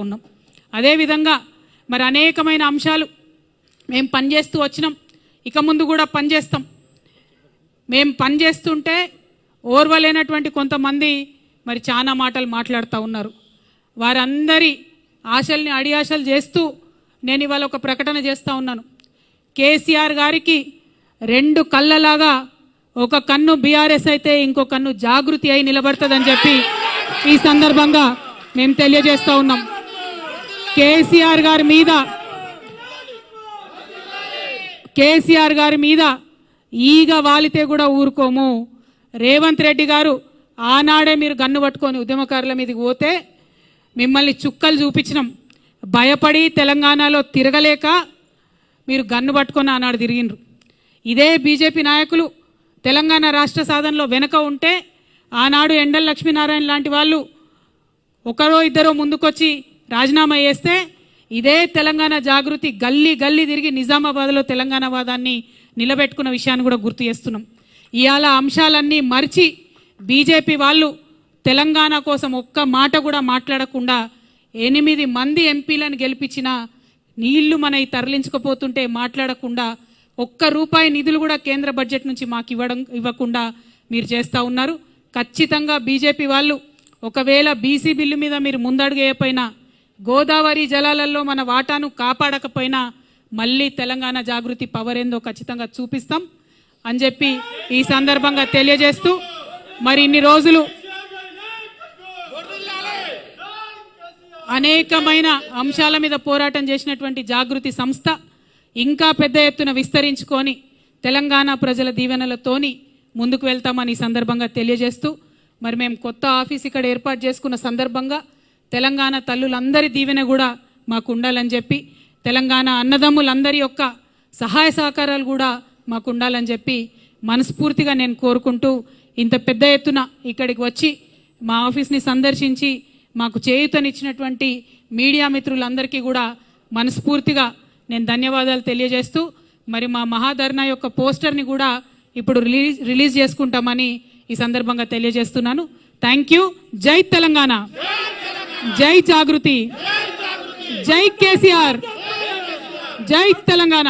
ఉన్నాం. అదేవిధంగా మరి అనేకమైన అంశాలు మేము పనిచేస్తూ వచ్చినాం, ఇక ముందు కూడా పనిచేస్తాం. మేము పనిచేస్తుంటే ఓర్వలేనటువంటి కొంతమంది మరి చాలా మాటలు మాట్లాడుతూ ఉన్నారు. వారందరి ఆశల్ని అడియాశలు చేస్తూ నేను ఇవాళ ఒక ప్రకటన చేస్తూ ఉన్నాను. కేసీఆర్ గారికి రెండు కళ్ళలాగా ఒక కన్ను బీఆర్ఎస్ అయితే ఇంకో కన్ను జాగృతి అయి నిలబడుతుందని చెప్పి ఈ సందర్భంగా మేము తెలియజేస్తూ ఉన్నాం. కేసీఆర్ గారి మీద ఈగ వాలితే కూడా ఊరుకోము. రేవంత్ రెడ్డి గారు ఆనాడే మీరు గన్ను పట్టుకొని ఉద్యమకారుల మీదకి పోతే మిమ్మల్ని చుక్కలు చూపించినాం. భయపడి తెలంగాణలో తిరగలేక మీరు గన్ను పట్టుకొని ఆనాడు తిరిగినరు. ఇదే బీజేపీ నాయకులు తెలంగాణ రాష్ట్ర సాధనలో వెనక ఉంటే ఆనాడు ఎండల లక్ష్మీనారాయణ లాంటి వాళ్ళు ఒకరో ఇద్దరో ముందుకొచ్చి రాజీనామా చేస్తే ఇదే తెలంగాణ జాగృతి గల్లీ గల్లీ తిరిగి నిజామాబాద్లో తెలంగాణ వాదాన్ని నిలబెట్టుకున్న విషయాన్ని కూడా గుర్తు చేస్తున్నాం. ఇవాళ అంశాలన్నీ మరిచి బీజేపీ వాళ్ళు తెలంగాణ కోసం ఒక్క మాట కూడా మాట్లాడకుండా 8 మంది ఎంపీలను గెలిపించిన నీళ్లు మనవి తరలించకపోతుంటే మాట్లాడకుండా ఒక్క రూపాయి నిధులు కూడా కేంద్ర బడ్జెట్ నుంచి మాకు ఇవ్వకుండా మీరు చేస్తూ ఉన్నారు. ఖచ్చితంగా బీజేపీ వాళ్ళు ఒకవేళ బీసీ బిల్లు మీద మీరు ముందడుగేయపోయినా, గోదావరి జలాలలో మన వాటాను కాపాడకపోయినా మళ్ళీ తెలంగాణ జాగృతి పవర్ ఏందో ఖచ్చితంగా చూపిస్తాం అని చెప్పి ఈ సందర్భంగా తెలియజేస్తూ, మరి ఇన్ని రోజులు అనేకమైన అంశాల మీద పోరాటం చేసినటువంటి జాగృతి సంస్థ ఇంకా పెద్ద ఎత్తున విస్తరించుకొని తెలంగాణ ప్రజల దీవెనలతోని ముందుకు వెళ్తామని ఈ సందర్భంగా తెలియజేస్తూ, మరి మేము కొత్త ఆఫీస్ ఇక్కడ ఏర్పాటు చేసుకున్న సందర్భంగా తెలంగాణ తల్లులందరి దీవెన కూడా మాకు ఉండాలని చెప్పి, తెలంగాణ అన్నదమ్ములందరి యొక్క సహాయ సహకారాలు కూడా మాకు ఉండాలని చెప్పి మనస్ఫూర్తిగా నేను కోరుకుంటూ, ఇంత పెద్ద ఎత్తున ఇక్కడికి వచ్చి మా ఆఫీస్ని సందర్శించి మాకు చేయూతనిచ్చినటువంటి మీడియా మిత్రులందరికీ కూడా మనస్ఫూర్తిగా నేను ధన్యవాదాలు తెలియజేస్తూ, మరి మా మహాధర్నా యొక్క పోస్టర్ని కూడా ఇప్పుడు రిలీజ్ చేసుకుంటామని ఈ సందర్భంగా తెలియజేస్తున్నాను. Thank you. జై తెలంగాణ, జై జాగృతి, జై కేసీఆర్, జై తెలంగాణ.